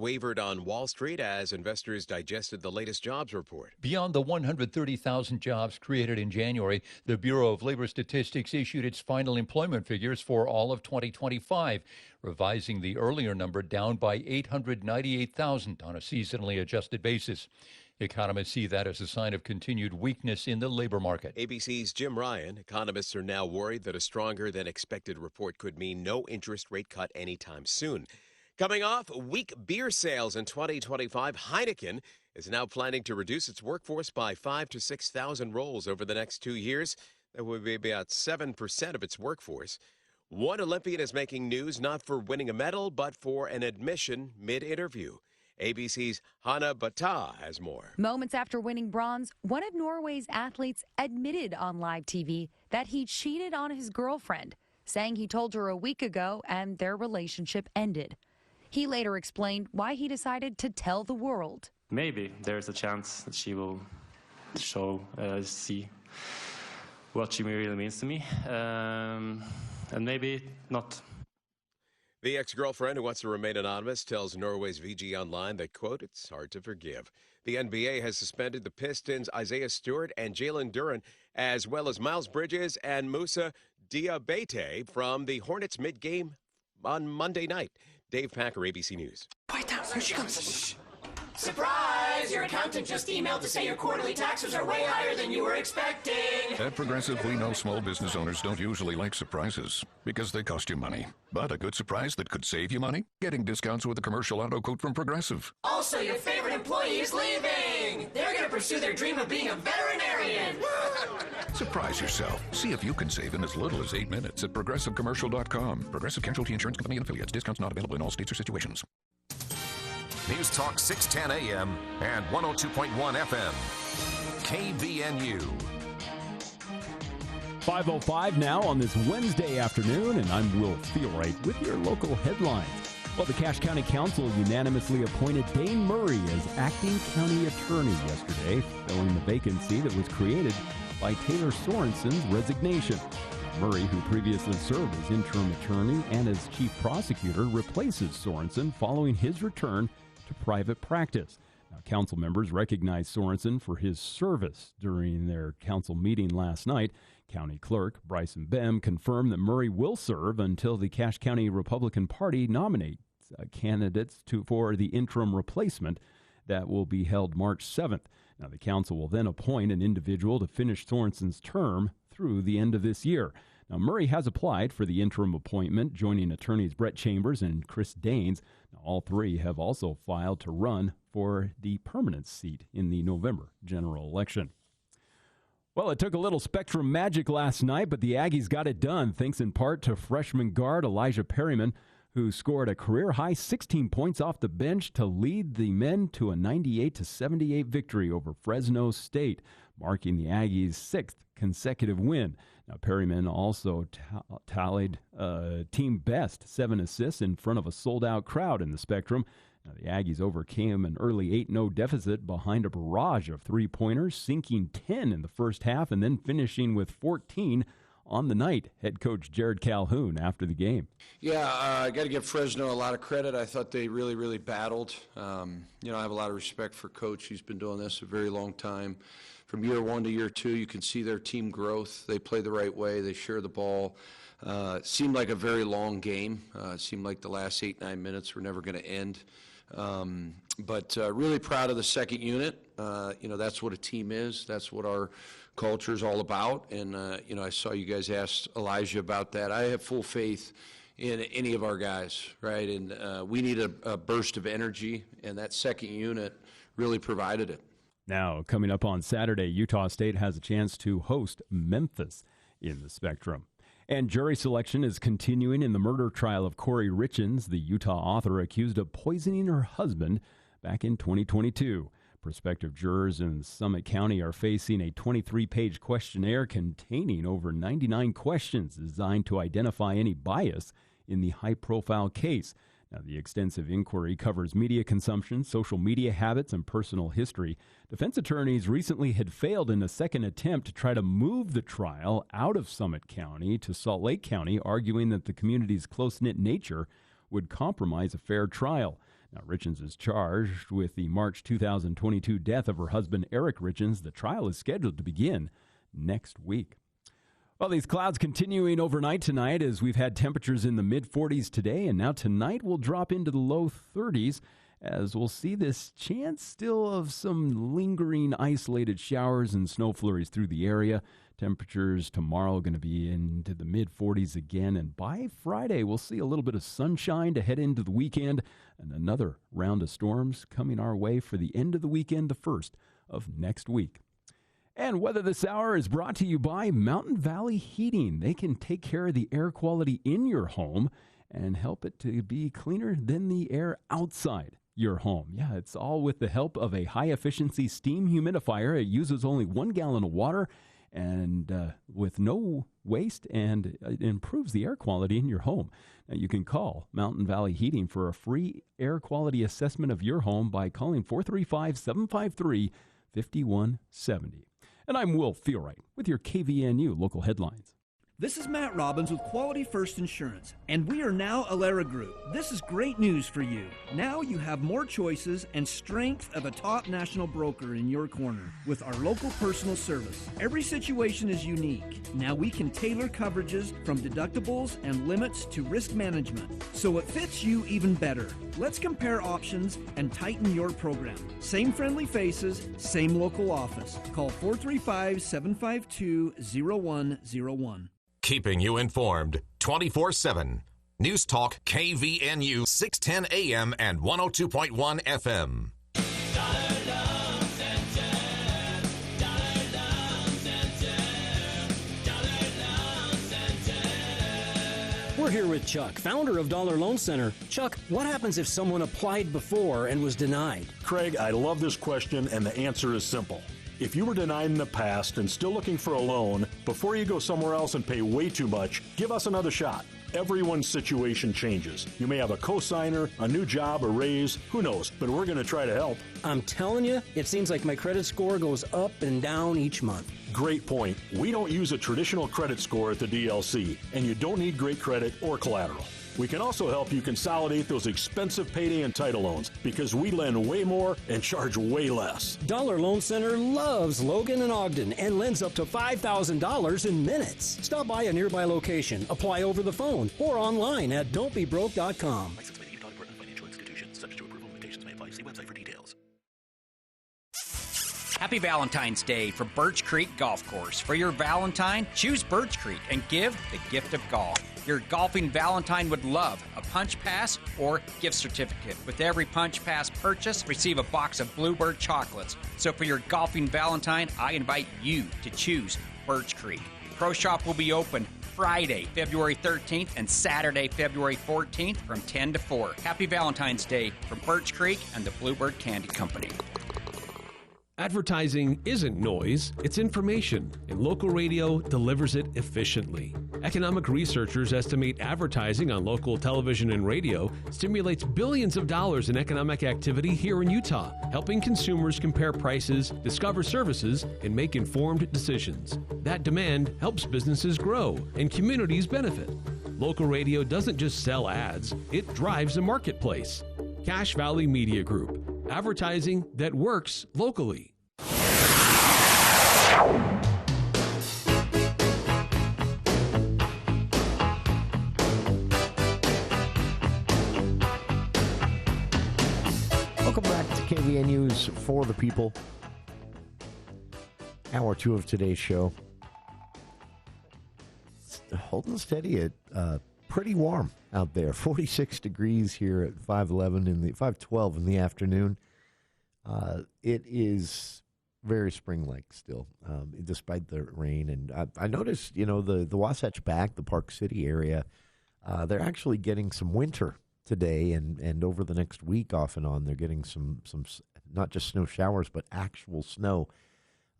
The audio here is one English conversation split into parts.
wavered on Wall Street as investors digested the latest jobs report. Beyond the 130,000 jobs created in January, the Bureau of Labor Statistics issued its final employment figures for all of 2025, revising the earlier number down by 898,000 on a seasonally adjusted basis. Economists see that as a sign of continued weakness in the labor market. ABC's Jim Ryan. Economists are now worried that a stronger than expected report could mean no interest rate cut anytime soon. Coming off weak beer sales in 2025, Heineken is now planning to reduce its workforce by 5,000 to 6,000 roles over the next 2 years. That would be about 7% of its workforce. One Olympian is making news not for winning a medal, but for an admission mid-interview. ABC's Hanna Bata has more. Moments after winning bronze, one of Norway's athletes admitted on live TV that he cheated on his girlfriend, saying he told her a week ago and their relationship ended. He later explained why he decided to tell the world. Maybe there's a chance that she will see what she really means to me, and maybe not. The ex-girlfriend, who wants to remain anonymous, tells Norway's VG Online that, quote, it's hard to forgive. The NBA has suspended the Pistons' Isaiah Stewart and Jalen Duren, as well as Miles Bridges and Musa Diabate from the Hornets mid-game on Monday night. Dave Packer, ABC News. Quiet down. Here she comes. Surprise! Your accountant just emailed to say your quarterly taxes are way higher than you were expecting. At Progressive, we know small business owners don't usually like surprises because they cost you money. But a good surprise that could save you money? Getting discounts with a commercial auto quote from Progressive. Also, your favorite employee is leaving. They're going to pursue their dream of being a veterinarian. Surprise yourself. See if you can save in as little as 8 minutes at ProgressiveCommercial.com. Progressive Casualty Insurance Company and Affiliates. Discounts not available in all states or situations. News Talk 610 AM and 102.1 FM. KBNU. 5:05 now on this Wednesday afternoon, and I'm Will Feelright with your local headlines. Well, the Cache County Council unanimously appointed Dane Murray as acting county attorney yesterday, filling the vacancy that was created by Taylor Sorensen's resignation. Murray, who previously served as interim attorney and as chief prosecutor, replaces Sorensen following his return to private practice. Now, council members recognized Sorensen for his service during their council meeting last night. County Clerk Bryson Bem confirmed that Murray will serve until the Cache County Republican Party nominates candidates for the interim replacement that will be held March 7th. Now, the council will then appoint an individual to finish Sorensen's term through the end of this year. Now, Murray has applied for the interim appointment, joining attorneys Brett Chambers and Chris Daines. Now, all three have also filed to run for the permanent seat in the November general election. Well, it took a little Spectrum magic last night, but the Aggies got it done, thanks in part to freshman guard Elijah Perryman, who scored a career-high 16 points off the bench to lead the men to a 98-78 victory over Fresno State, marking the Aggies' sixth consecutive win. Now, Perryman also tallied team best 7 assists in front of a sold-out crowd in the Spectrum. Now, the Aggies overcame an early 8-0 deficit behind a barrage of three-pointers, sinking 10 in the first half and then finishing with 14 on the night. Head coach Jared Calhoun after the game. Yeah, I got to give Fresno a lot of credit. I thought they really battled. I have a lot of respect for Coach. He's been doing this a very long time. From year one to year two, you can see their team growth. They play the right way. They share the ball. Seemed like a very long game. Seemed like the last 8-9 minutes were never going to end. But really proud of the second unit. That's what a team is. That's what our culture is all about. And, I saw you guys asked Elijah about that. I have full faith in any of our guys, right? And we need a burst of energy, and that second unit really provided it. Now, coming up on Saturday, Utah State has a chance to host Memphis in the Spectrum. And jury selection is continuing in the murder trial of Corey Richins, the Utah author accused of poisoning her husband back in 2022. Prospective jurors in Summit County are facing a 23-page questionnaire containing over 99 questions designed to identify any bias in the high-profile case. Now, the extensive inquiry covers media consumption, social media habits, and personal history. Defense attorneys recently had failed in a second attempt to try to move the trial out of Summit County to Salt Lake County, arguing that the community's close-knit nature would compromise a fair trial. Now, Richens is charged with the March 2022 death of her husband, Eric Richens. The trial is scheduled to begin next week. Well, these clouds continuing overnight tonight as we've had temperatures in the mid-40s today, and now tonight will drop into the low 30s as we'll see this chance still of some lingering isolated showers and snow flurries through the area. Temperatures tomorrow going to be into the mid-40s again, and by Friday we'll see a little bit of sunshine to head into the weekend, and another round of storms coming our way for the end of the weekend, the first of next week. And weather this hour is brought to you by Mountain Valley Heating. They can take care of the air quality in your home and help it to be cleaner than the air outside your home. Yeah, it's all with the help of a high-efficiency steam humidifier. It uses only 1 gallon of water and with no waste, and it improves the air quality in your home. Now, you can call Mountain Valley Heating for a free air quality assessment of your home by calling 435-753-5170. And I'm Will Feelwright with your KVNU local headlines. This is Matt Robbins with Quality First Insurance, and we are now Alera Group. This is great news for you. Now you have more choices and strength of a top national broker in your corner with our local personal service. Every situation is unique. Now we can tailor coverages from deductibles and limits to risk management, so it fits you even better. Let's compare options and tighten your program. Same friendly faces, same local office. Call 435-752-0101. Keeping you informed 24/7. News Talk KVNU 610 AM and 102.1 FM. We're here with Chuck, founder of Dollar Loan Center. Chuck, what happens if someone applied before and was denied? Craig, I love this question, and the answer is simple. If you were denied in the past and still looking for a loan, before you go somewhere else and pay way too much, give us another shot. Everyone's situation changes. You may have a cosigner, a new job, a raise, who knows, but we're going to try to help. I'm telling you, it seems like my credit score goes up and down each month. Great point. We don't use a traditional credit score at the DLC, and you don't need great credit or collateral. We can also help you consolidate those expensive payday and title loans because we lend way more and charge way less. Dollar Loan Center loves Logan and Ogden and lends up to $5,000 in minutes. Stop by a nearby location, apply over the phone, or online at don'tbebroke.com. License by the Utah Department of Financial Institutions. Subject to approval, limitations may apply. See website for details. Happy Valentine's Day from Birch Creek Golf Course. For your Valentine, choose Birch Creek and give the gift of golf. Your golfing Valentine would love a punch pass or gift certificate. With every punch pass purchase, receive a box of Bluebird chocolates. So for your golfing Valentine, I invite you to choose Birch Creek. Pro Shop will be open Friday, February 13th and Saturday, February 14th from 10 to 4. Happy Valentine's Day from Birch Creek and the Bluebird Candy Company. Advertising isn't noise, it's information, and local radio delivers it efficiently. Economic researchers estimate advertising on local television and radio stimulates billions of dollars in economic activity here in Utah, helping consumers compare prices, discover services, and make informed decisions. That demand helps businesses grow and communities benefit. Local radio doesn't just sell ads, it drives a marketplace. Cache Valley Media Group, advertising that works locally. Welcome back to KVNU's For the People. Hour 2 of today's show. It's holding steady at pretty warm out there. 46 degrees here at 5:12 in the afternoon. It is very spring-like still, despite the rain. And I noticed, the Wasatch Back, the Park City area, they're actually getting some winter today and over the next week off and on. They're getting some not just snow showers, but actual snow.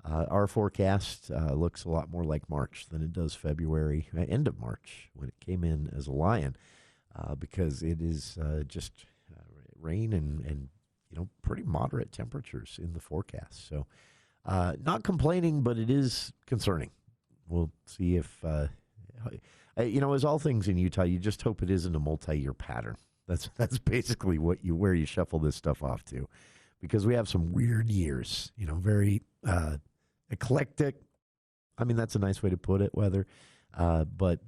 Our forecast looks a lot more like March than it does February, end of March, when it came in as a lion, because it is just rain and pretty moderate temperatures in the forecast. So not complaining, but it is concerning. We'll see if, as all things in Utah, you just hope it isn't a multi-year pattern That's basically where you shuffle this stuff off to, because we have some weird years, very eclectic. I mean, that's a nice way to put it, weather, but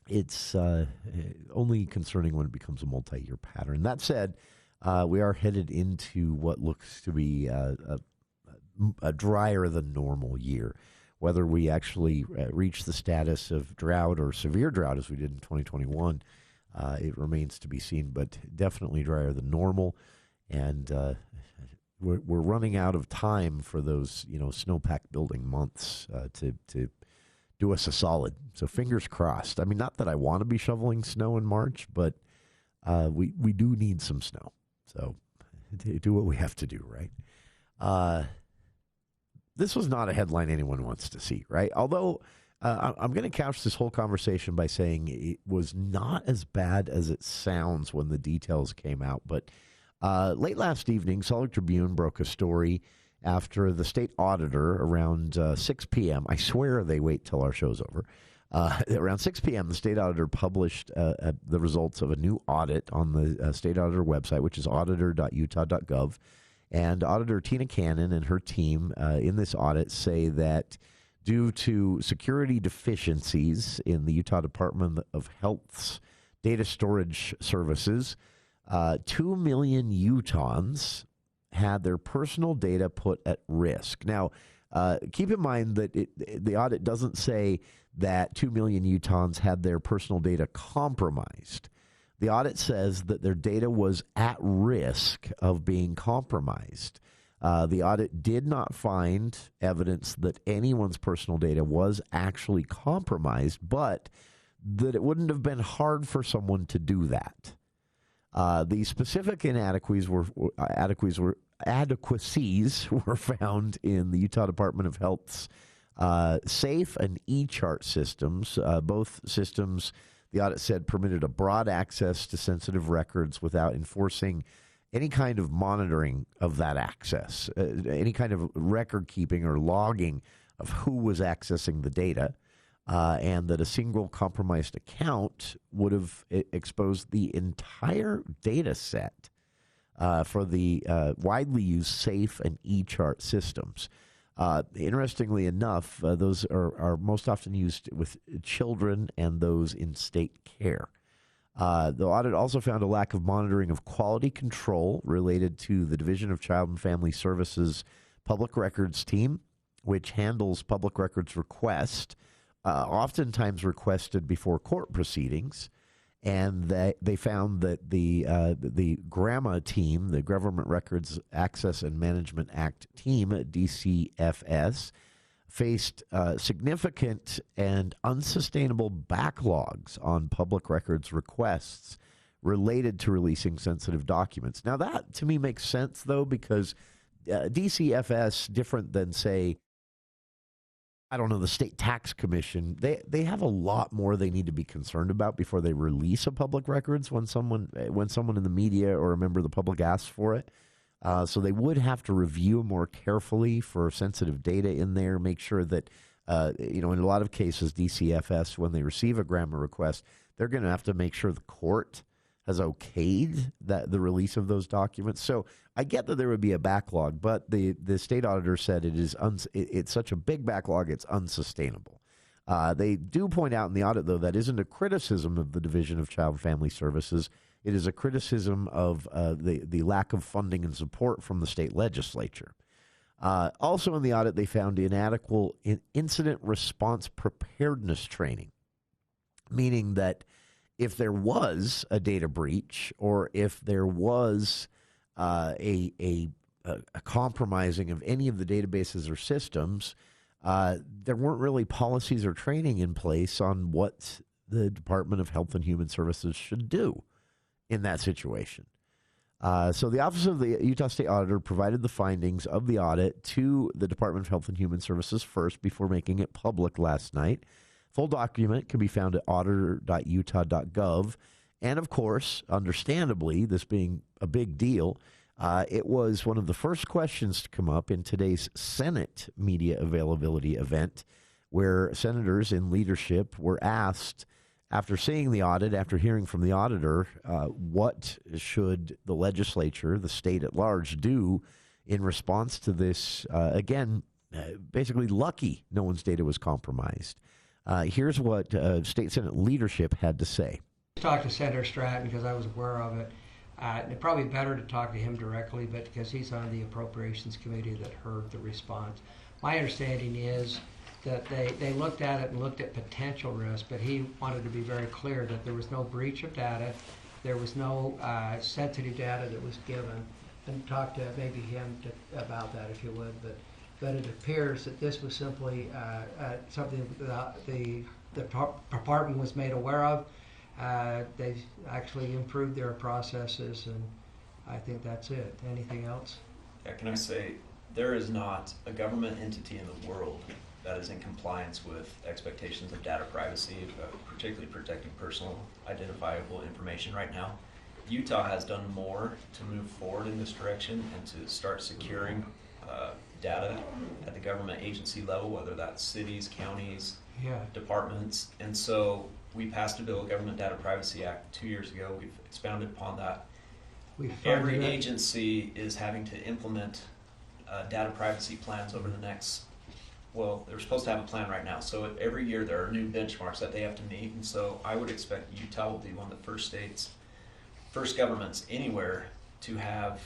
it's only concerning when it becomes a multi-year pattern. That said, we are headed into what looks to be a drier than normal year. Whether we actually reach the status of drought or severe drought as we did in 2021, it remains to be seen, but definitely drier than normal. And we're running out of time for those, snowpack building months to do us a solid. So fingers crossed. I mean, not that I want to be shoveling snow in March, but we do need some snow. So do what we have to do, right? This was not a headline anyone wants to see, right? Although I'm going to couch this whole conversation by saying it was not as bad as it sounds when the details came out. But late last evening, Salt Lake Tribune broke a story after the state auditor around 6 p.m. I swear they wait till our show's over. Around 6 p.m., the state auditor published the results of a new audit on the state auditor website, which is auditor.utah.gov. And Auditor Tina Cannon and her team in this audit say that due to security deficiencies in the Utah Department of Health's data storage services, 2 million Utahns had their personal data put at risk. Now, keep in mind that the audit doesn't say that 2 million Utahns had their personal data compromised. The audit says that their data was at risk of being compromised. The audit did not find evidence that anyone's personal data was actually compromised, but that it wouldn't have been hard for someone to do that. The specific inadequacies were found in the Utah Department of Health's SAFE and eChart systems. Both systems, the audit said, permitted a broad access to sensitive records without enforcing any kind of monitoring of that access, any kind of record keeping or logging of who was accessing the data, and that a single compromised account would have exposed the entire data set for the widely used SAFE and eChart systems. Interestingly enough, those are most often used with children and those in state care. The audit also found a lack of monitoring of quality control related to the Division of Child and Family Services Public Records team, which handles public records requests, oftentimes requested before court proceedings. And they found that the GRAMA team, the Government Records Access and Management Act team, DCFS, faced significant and unsustainable backlogs on public records requests related to releasing sensitive documents. Now, that to me makes sense, though, because DCFS, different than, say, I don't know, the State Tax Commission, they have a lot more they need to be concerned about before they release a public records when someone in the media or a member of the public asks for it. So they would have to review more carefully for sensitive data in there, make sure that, in a lot of cases, DCFS, when they receive a GRAMA request, they're going to have to make sure the court has okayed the release of those documents. So I get that there would be a backlog, but the state auditor said it's such a big backlog, it's unsustainable. They do point out in the audit, though, that isn't a criticism of the Division of Child and Family Services. It is a criticism of the lack of funding and support from the state legislature. Also in the audit, they found inadequate incident response preparedness training, meaning that if there was a data breach or if there was a compromising of any of the databases or systems, there weren't really policies or training in place on what the Department of Health and Human Services should do in that situation. So the Office of the Utah State Auditor provided the findings of the audit to the Department of Health and Human Services first before making it public last night. Full document can be found at auditor.utah.gov. And, of course, understandably, this being a big deal, it was one of the first questions to come up in today's Senate media availability event, where senators in leadership were asked after seeing the audit, after hearing from the auditor, what should the legislature, the state at large, do in response to this? Basically lucky no one's data was compromised. Here's what State Senate leadership had to say. I talked to Senator Stratton because I was aware of it. Probably better to talk to him directly, but because he's on the Appropriations Committee that heard the response. My understanding is that they looked at it and looked at potential risks, but he wanted to be very clear that there was no breach of data, there was no sensitive data that was given, and talk to maybe him about that if you would. But it appears that this was simply something that the department was made aware of. They've actually improved their processes, and I think that's it. Anything else? Yeah, can I say, there is not a government entity in the world that is in compliance with expectations of data privacy, particularly protecting personal identifiable information right now. Utah has done more to move forward in this direction and to start securing data at the government agency level, whether that's cities, counties, departments. And so we passed a bill, Government Data Privacy Act, 2 years ago. We've expounded upon that. Every agency is having to implement data privacy plans over the next, well, they're supposed to have a plan right now. So every year there are new benchmarks that they have to meet. And so I would expect Utah will be one of the first states, first governments anywhere to have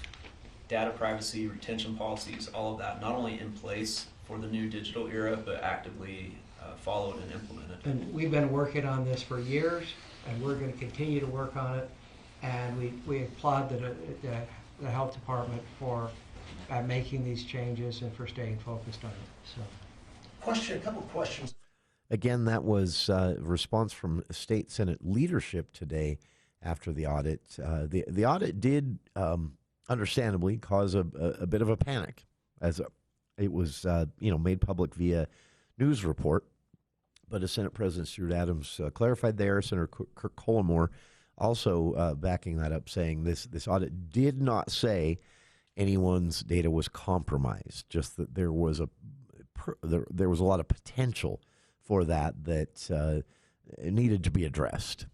data privacy, retention policies, all of that, not only in place for the new digital era, but actively followed and implemented. And we've been working on this for years, and we're going to continue to work on it. And we applaud the health department for making these changes and for staying focused on it. So, a couple of questions. Again, that was a response from State Senate leadership today after the audit. The audit did understandably cause a bit of a panic, as it was made public via news report. But as Senate President Stuart Adams clarified there, Senator Kirk Collimore also backing that up, saying this audit did not say anyone's data was compromised, just that there was a lot of potential for that needed to be addressed.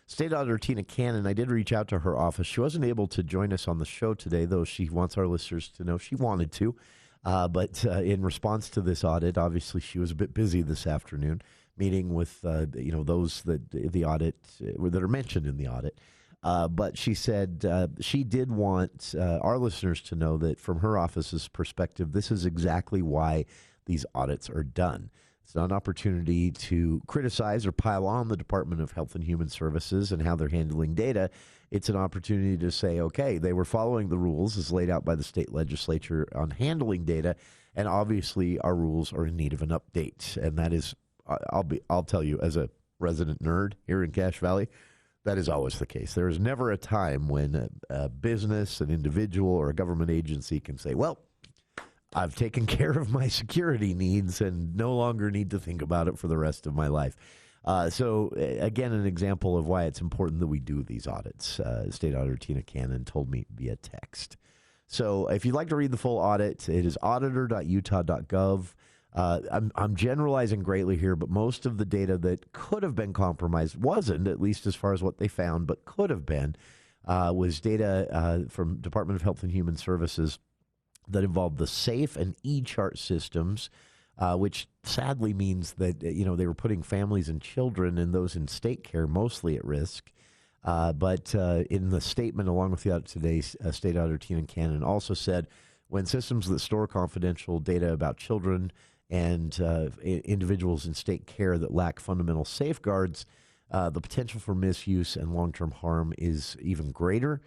State Auditor Tina Cannon, I did reach out to her office. She wasn't able to join us on the show today, though she wants our listeners to know she wanted to. But in response to this audit, obviously she was a bit busy this afternoon, meeting with those that the audit that are mentioned in the audit. But she said she did want our listeners to know that from her office's perspective, this is exactly why these audits are done. It's not an opportunity to criticize or pile on the Department of Health and Human Services and how they're handling data. It's an opportunity to say, okay, they were following the rules as laid out by the state legislature on handling data, and obviously our rules are in need of an update. And that is, I'll tell you, as a resident nerd here in Cache Valley, that is always the case. There is never a time when a business, an individual, or a government agency can say, well, I've taken care of my security needs and no longer need to think about it for the rest of my life. So, again, an example of why it's important that we do these audits. State Auditor Tina Cannon told me via text. So if you'd like to read the full audit, it is auditor.utah.gov. I'm generalizing greatly here, but most of the data that could have been compromised wasn't, at least as far as what they found, but could have been, was data from Department of Health and Human Services that involved the SAFE and eChart systems, which sadly means that they were putting families and children and those in state care mostly at risk. But in the statement along with the audit today, State Auditor Tina Cannon also said, when systems that store confidential data about children and individuals in state care that lack fundamental safeguards, the potential for misuse and long-term harm is even greater.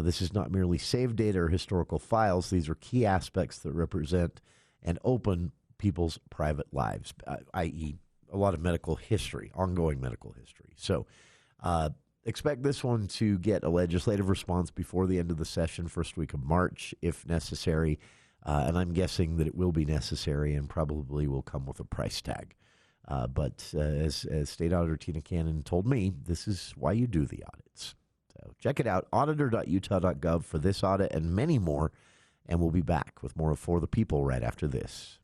This is not merely saved data or historical files. These are key aspects that represent and open people's private lives, i.e. a lot of medical history, ongoing medical history. So expect this one to get a legislative response before the end of the session, first week of March, if necessary. And I'm guessing that it will be necessary and probably will come with a price tag. But as State Auditor Tina Cannon told me, this is why you do the audits. So check it out, auditor.utah.gov for this audit and many more. And we'll be back with more of For the People right after this.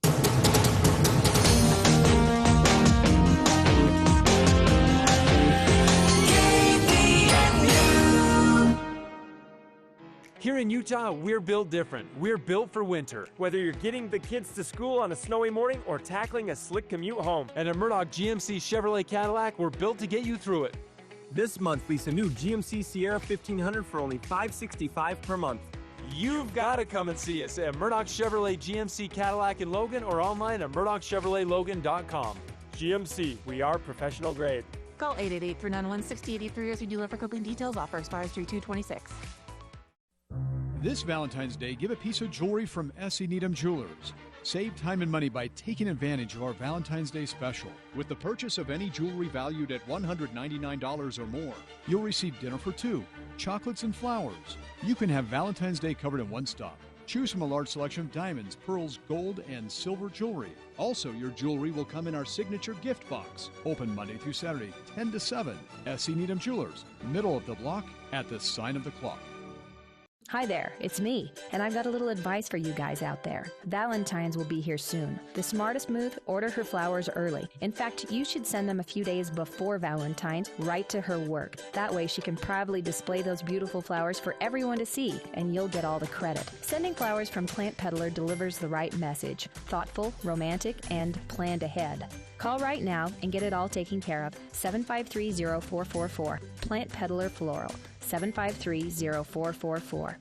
Here in Utah, we're built different. We're built for winter. Whether you're getting the kids to school on a snowy morning or tackling a slick commute home. And at Murdoch GMC Chevrolet Cadillac, we're built to get you through it. This month, lease a new GMC Sierra 1500 for only $565 per month. You've got to come and see us at Murdoch Chevrolet GMC Cadillac in Logan or online at murdochchevroletlogan.com. GMC, we are professional grade. Call 888-391-6083 as we dealer for complete details. Offer expires 3/2/26. This Valentine's Day, give a piece of jewelry from S.E. Needham Jewelers. Save time and money by taking advantage of our Valentine's Day special. With the purchase of any jewelry valued at $199 or more, you'll receive dinner for two, chocolates and flowers. You can have Valentine's Day covered in one stop. Choose from a large selection of diamonds, pearls, gold, and silver jewelry. Also, your jewelry will come in our signature gift box. Open Monday through Saturday, 10 to 7. S.E. Needham Jewelers, middle of the block at the sign of the clock. Hi there, it's me, and I've got a little advice for you guys out there. Valentine's will be here soon. The smartest move, order her flowers early. In fact, you should send them a few days before Valentine's right to her work. That way she can proudly display those beautiful flowers for everyone to see, and you'll get all the credit. Sending flowers from Plant Peddler delivers the right message. Thoughtful, romantic, and planned ahead. Call right now and get it all taken care of. 753-0444. Plant Peddler Floral. 753-0444.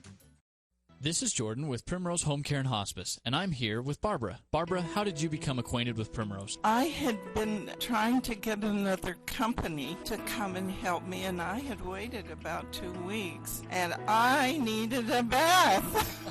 This is Jordan with Primrose Home Care and Hospice, and I'm here with Barbara. Barbara, how did you become acquainted with Primrose? I had been trying to get another company to come and help me, and I had waited about 2 weeks, and I needed a bath.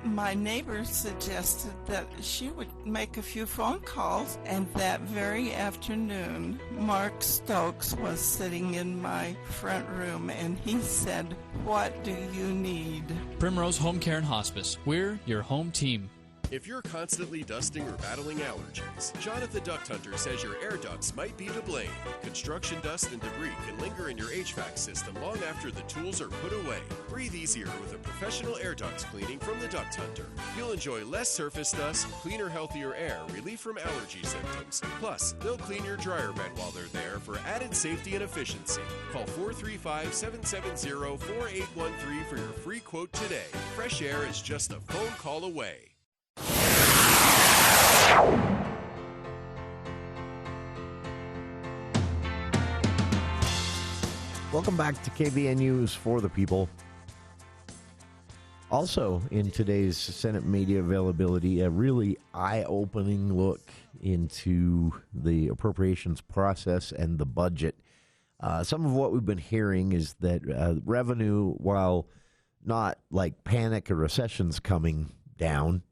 My neighbor suggested that she would make a few phone calls, and that very afternoon, Mark Stokes was sitting in my front room, and he said, "What do you need?" Primrose Home Care and Hospice. We're your home team. If you're constantly dusting or battling allergies, Jonathan Duct Hunter says your air ducts might be to blame. Construction dust and debris can linger in your HVAC system long after the tools are put away. Breathe easier with a professional air ducts cleaning from the Duct Hunter. You'll enjoy less surface dust, cleaner, healthier air, relief from allergy symptoms. Plus, they'll clean your dryer bed while they're there for added safety and efficiency. Call 435-770-4813 for your free quote today. Fresh air is just a phone call away. Welcome back to KVNU's For the People. Also, in today's Senate media availability, a really eye-opening look into the appropriations process and the budget. Some of what we've been hearing is that revenue, while not like panic or recession's coming down,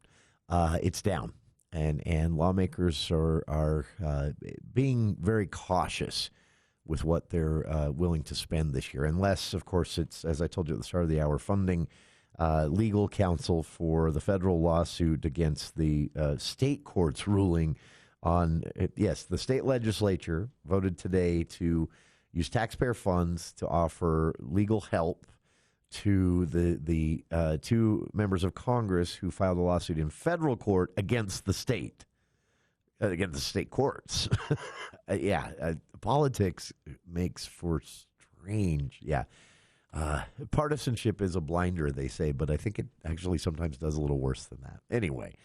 it's down. And lawmakers are being very cautious with what they're willing to spend this year. Unless, of course, it's, as I told you at the start of the hour, funding legal counsel for the federal lawsuit against the state court's ruling on, yes, the state legislature voted today to use taxpayer funds to offer legal help to the two members of Congress who filed a lawsuit in federal court against the state courts. Politics makes for strange. Partisanship is a blinder, they say, but I think it actually sometimes does a little worse than that. Anyway,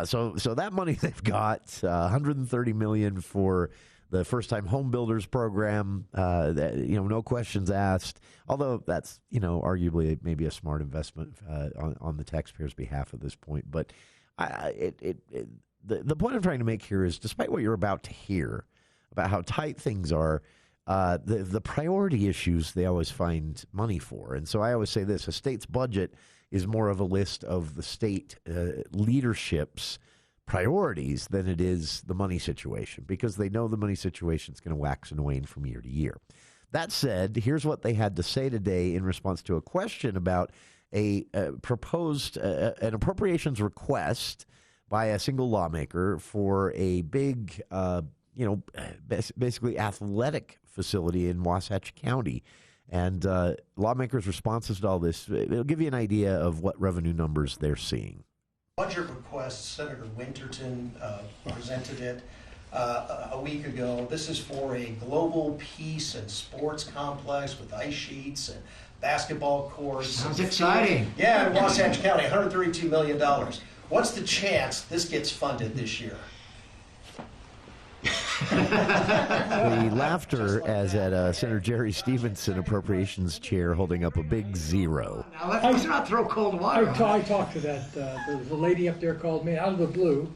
so that money they've got, $130 million for the first-time home builders program, no questions asked, although that's, arguably maybe a smart investment on the taxpayers' behalf at this point. But the point I'm trying to make here is, despite what you're about to hear about how tight things are, the priority issues they always find money for. And so I always say this: a state's budget is more of a list of the state leadership's priorities than it is the money situation, because they know the money situation is going to wax and wane from year to year. That said, here's what they had to say today in response to a question about a proposed an appropriations request by a single lawmaker for a big, basically athletic facility in Wasatch County. And lawmakers' responses to all this, it'll give you an idea of what revenue numbers they're seeing. Budget request, Senator Winterton presented it a week ago. This is for a global peace and sports complex with ice sheets and basketball courts. Sounds exciting. Yeah, in Wasatch County, $132 million. What's the chance this gets funded this year? The laughter as at Senator Jerry Stevenson appropriations chair holding up a big 0. Now, let's not throw cold water on I it. talked to that, the lady up there called me out of the blue.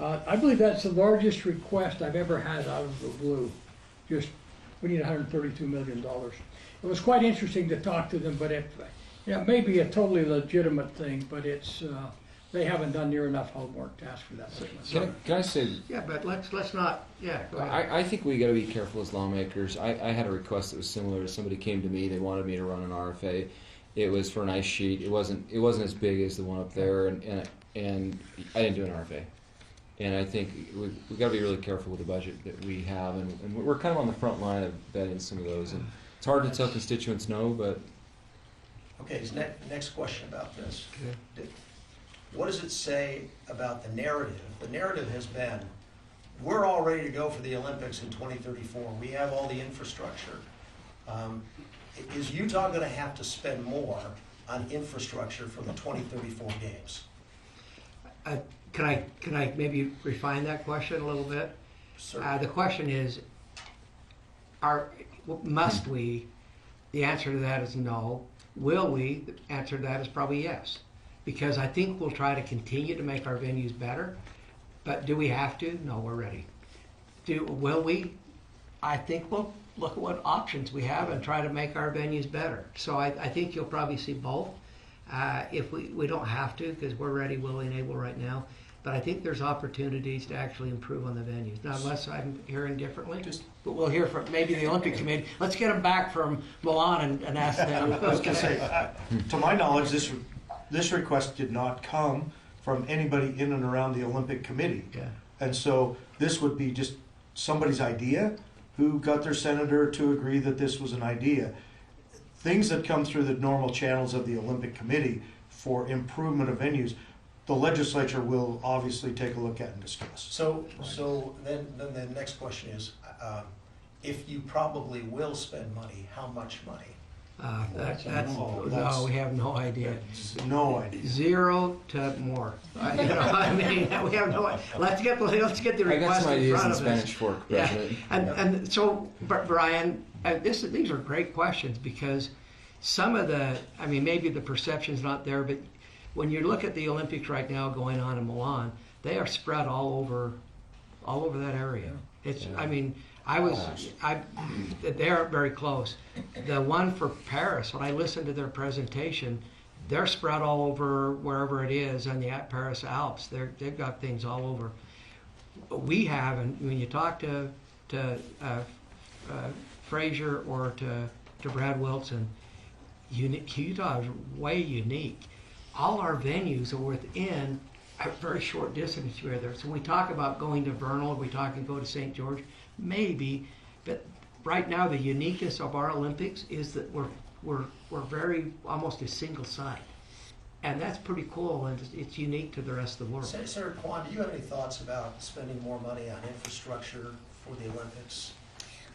I believe that's the largest request I've ever had out of the blue. Just, we need $132 million. It was quite interesting to talk to them, but it may be a totally legitimate thing, but it's, they haven't done near enough homework to ask for that. Can I say? Yeah, but let's not. Yeah, go ahead. I think we got to be careful as lawmakers. I had a request that was similar. Somebody came to me. They wanted me to run an RFA. It was for an ice sheet. It wasn't as big as the one up there, and I didn't do an RFA. And I think we got to be really careful with the budget that we have, and we're kind of on the front line of vetting some of those. And it's hard to tell constituents no, but. Okay, next question about this. Okay. What does it say about the narrative? The narrative has been, we're all ready to go for the Olympics in 2034. We have all the infrastructure. Is Utah going to have to spend more on infrastructure for the 2034 games? Can I maybe refine that question a little bit? The question is, must we? The answer to that is no. Will we? The answer to that is probably yes. Because I think we'll try to continue to make our venues better. But do we have to? No, we're ready. Will we? I think we'll look at what options we have and try to make our venues better. So I think you'll probably see both. If we don't have to, because we're ready, willing, able right now. But I think there's opportunities to actually improve on the venues. Now, unless I'm hearing differently, but we'll hear from maybe the Olympic Committee. Let's get them back from Milan and ask them. I was going to say, to my knowledge, this request did not come from anybody in and around the Olympic Committee. Yeah. And so this would be just somebody's idea who got their senator to agree that this was an idea. Things that come through the normal channels of the Olympic Committee for improvement of venues, the legislature will obviously take a look at and discuss. So then the next question is, if you probably will spend money, how much money? No, we have no idea. No idea. 0 to more. We have no idea. Let's get the request in front of us. I got some ideas in Spanish Fork, President. Yeah. And so, Brian, these are great questions because some of maybe the perception's not there, but when you look at the Olympics right now going on in Milan, they are spread all over that area. They're very close. The one for Paris, when I listened to their presentation, they're spread all over wherever it is on the Paris Alps. They've got things all over. We have, and when you talk to Frazier or to Brad Wilson, Utah is way unique. All our venues are within a very short distance to each other. So when we talk about going to Vernal, we talk and go to St. George, maybe, but right now the uniqueness of our Olympics is that we're very almost a single site, and that's pretty cool, and it's unique to the rest of the world. Senator Kwan, do you have any thoughts about spending more money on infrastructure for the Olympics?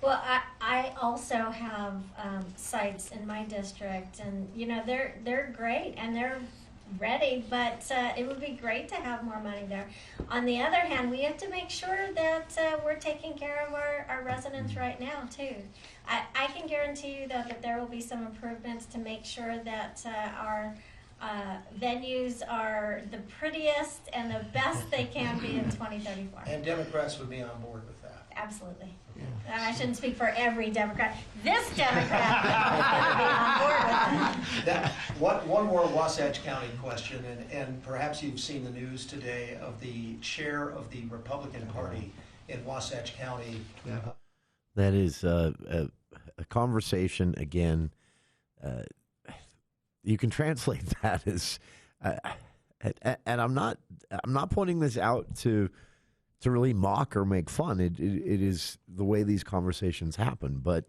Well, I also have sites in my district, and they're great and they're ready, but it would be great to have more money there. On the other hand, we have to make sure that we're taking care of our residents right now too. I can guarantee you though that there will be some improvements to make sure that our venues are the prettiest and the best they can be in 2034. And Democrats would be on board with that. Absolutely. Yeah. I shouldn't speak for every Democrat. This Democrat would be on board with that. One more Wasatch County question, and perhaps you've seen the news today of the chair of the Republican Party in Wasatch County. Yeah. That is a conversation, again, you can translate that as, and I'm not pointing this out to really mock or make fun. It is the way these conversations happen. But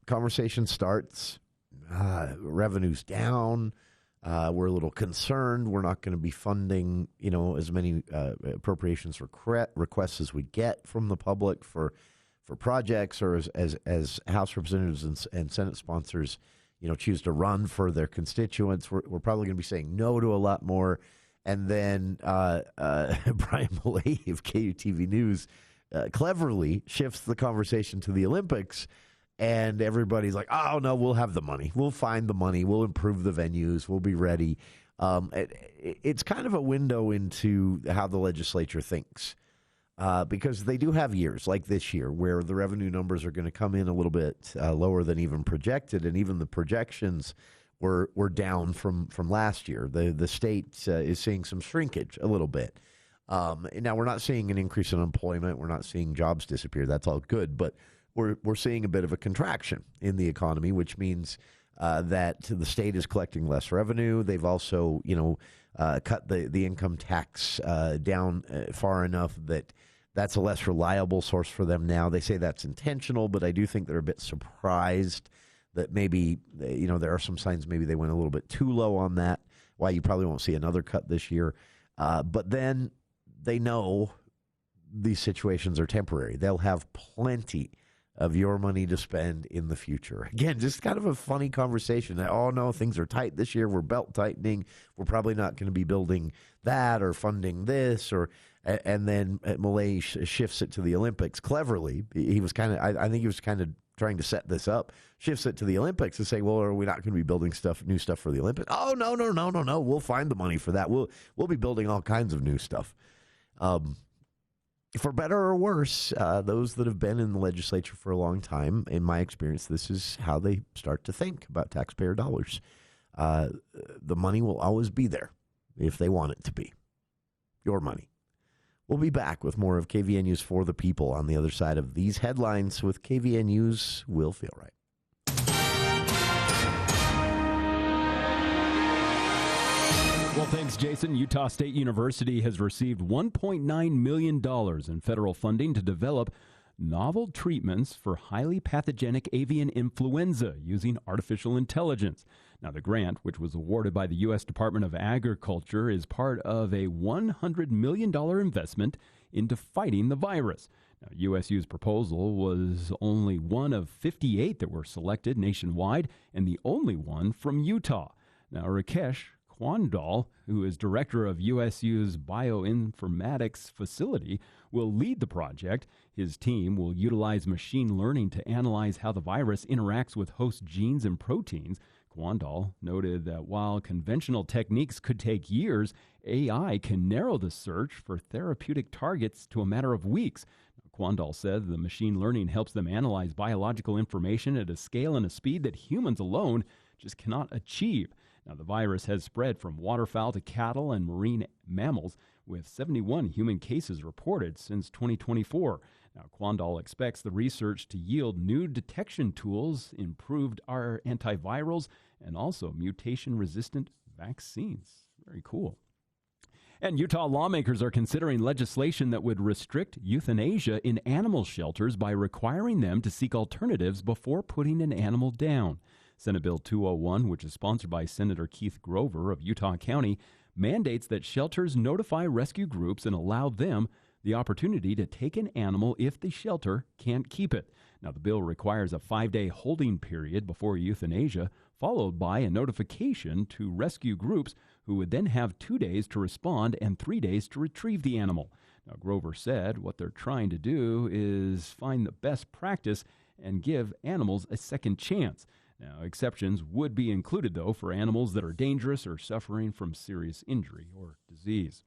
conversation starts, revenue's down, we're a little concerned. We're not going to be funding, as many appropriations requests as we get from the public for projects, or as House representatives and Senate sponsors, choose to run for their constituents. We're probably going to be saying no to a lot more. And then Brian Millay of KUTV News cleverly shifts the conversation to the Olympics, and everybody's like, oh, no, we'll have the money. We'll find the money. We'll improve the venues. We'll be ready. It's kind of a window into how the legislature thinks, because they do have years like this year where the revenue numbers are going to come in a little bit lower than even projected, and even the projections were down from last year. The state is seeing some shrinkage a little bit. Now, we're not seeing an increase in employment. We're not seeing jobs disappear. That's all good. But we're seeing a bit of a contraction in the economy, which means that the state is collecting less revenue. They've also, cut the income tax down far enough that that's a less reliable source for them now. They say that's intentional, but I do think they're a bit surprised that maybe, there are some signs maybe they went a little bit too low on that, why you probably won't see another cut this year. But then they know these situations are temporary. They'll have plenty of your money to spend in the future. Again, just kind of a funny conversation that, oh, no, things are tight this year. We're belt tightening. We're probably not going to be building that or funding this. And then Millay shifts it to the Olympics cleverly. He was kind of, I think he was kind of trying to set this up, shifts it to the Olympics and say, well, are we not going to be building new stuff for the Olympics? Oh, no. We'll find the money for that. We'll be building all kinds of new stuff. For better or worse, those that have been in the legislature for a long time, in my experience, this is how they start to think about taxpayer dollars. The money will always be there if they want it to be. Your money. We'll be back with more of KVNU's For the People on the other side of these headlines with KVNU's Will Feel Right. Well, thanks, Jason. Utah State University has received $1.9 million in federal funding to develop novel treatments for highly pathogenic avian influenza using artificial intelligence. Now, the grant, which was awarded by the U.S. Department of Agriculture, is part of a $100 million investment into fighting the virus. Now, USU's proposal was only one of 58 that were selected nationwide, and the only one from Utah. Now, Rakesh Quandal, who is director of USU's bioinformatics facility, will lead the project. His team will utilize machine learning to analyze how the virus interacts with host genes and proteins. Quandal noted that while conventional techniques could take years, AI can narrow the search for therapeutic targets to a matter of weeks. Quandal said the machine learning helps them analyze biological information at a scale and a speed that humans alone just cannot achieve. Now, the virus has spread from waterfowl to cattle and marine mammals, with 71 human cases reported since 2024. Now, Quandal expects the research to yield new detection tools, improved antivirals, and also mutation-resistant vaccines. Very cool. And Utah lawmakers are considering legislation that would restrict euthanasia in animal shelters by requiring them to seek alternatives before putting an animal down. Senate Bill 201, which is sponsored by Senator Keith Grover of Utah County, mandates that shelters notify rescue groups and allow them the opportunity to take an animal if the shelter can't keep it. Now, the bill requires a 5-day holding period before euthanasia, followed by a notification to rescue groups who would then have 2 days to respond and 3 days to retrieve the animal. Now, Grover said what they're trying to do is find the best practice and give animals a second chance. Now, exceptions would be included, though, for animals that are dangerous or suffering from serious injury or disease.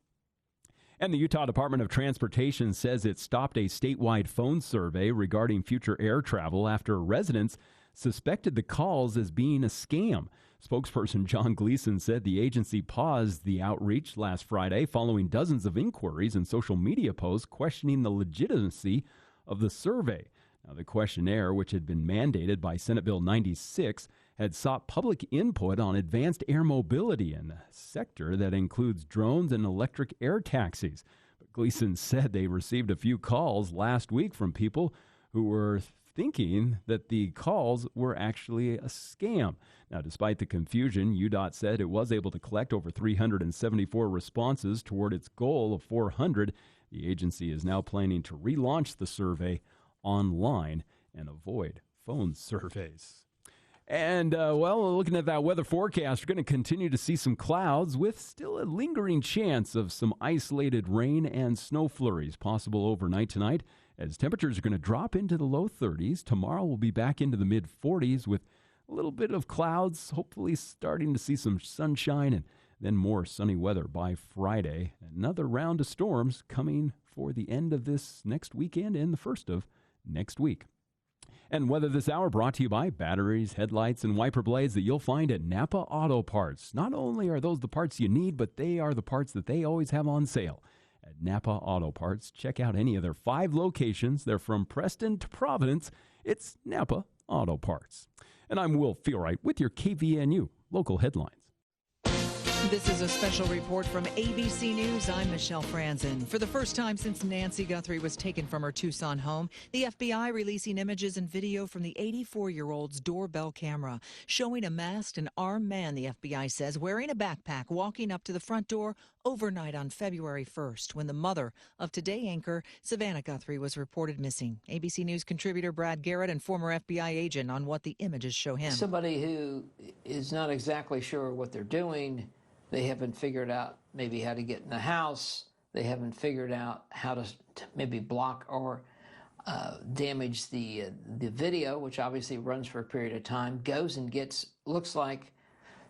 And the Utah Department of Transportation says it stopped a statewide phone survey regarding future air travel after residents suspected the calls as being a scam. Spokesperson John Gleason said the agency paused the outreach last Friday following dozens of inquiries and social media posts questioning the legitimacy of the survey. Now, the questionnaire, which had been mandated by Senate Bill 96, had sought public input on advanced air mobility in a sector that includes drones and electric air taxis. But Gleason said they received a few calls last week from people who were thinking that the calls were actually a scam. Now, despite the confusion, UDOT said it was able to collect over 374 responses toward its goal of 400. The agency is now planning to relaunch the survey online and avoid phone surveys. And, looking at that weather forecast, we're going to continue to see some clouds with still a lingering chance of some isolated rain and snow flurries possible overnight tonight, as temperatures are going to drop into the low 30s. Tomorrow we'll be back into the mid 40s with a little bit of clouds, hopefully starting to see some sunshine and then more sunny weather by Friday. Another round of storms coming for the end of this next weekend and the first of next week. And weather this hour brought to you by batteries, headlights, and wiper blades that you'll find at Napa Auto Parts. Not only are those the parts you need, but they are the parts that they always have on sale. At Napa Auto Parts, check out any of their 5 locations. They're from Preston to Providence. It's Napa Auto Parts. And I'm Will Feelwright with your KVNU local headlines. This is a special report from ABC News. I'm Michelle Franzen. For the first time since Nancy Guthrie was taken from her Tucson home, the FBI releasing images and video from the 84-year-old's doorbell camera, showing a masked and armed man, the FBI says, wearing a backpack, walking up to the front door overnight on February 1st, when the mother of Today anchor Savannah Guthrie was reported missing. ABC News contributor Brad Garrett and former FBI agent on what the images show him. Somebody who is not exactly sure what they're doing. They haven't figured out maybe how to get in the house. They haven't figured out how to maybe block or damage the video, which obviously runs for a period of time, goes and gets, looks like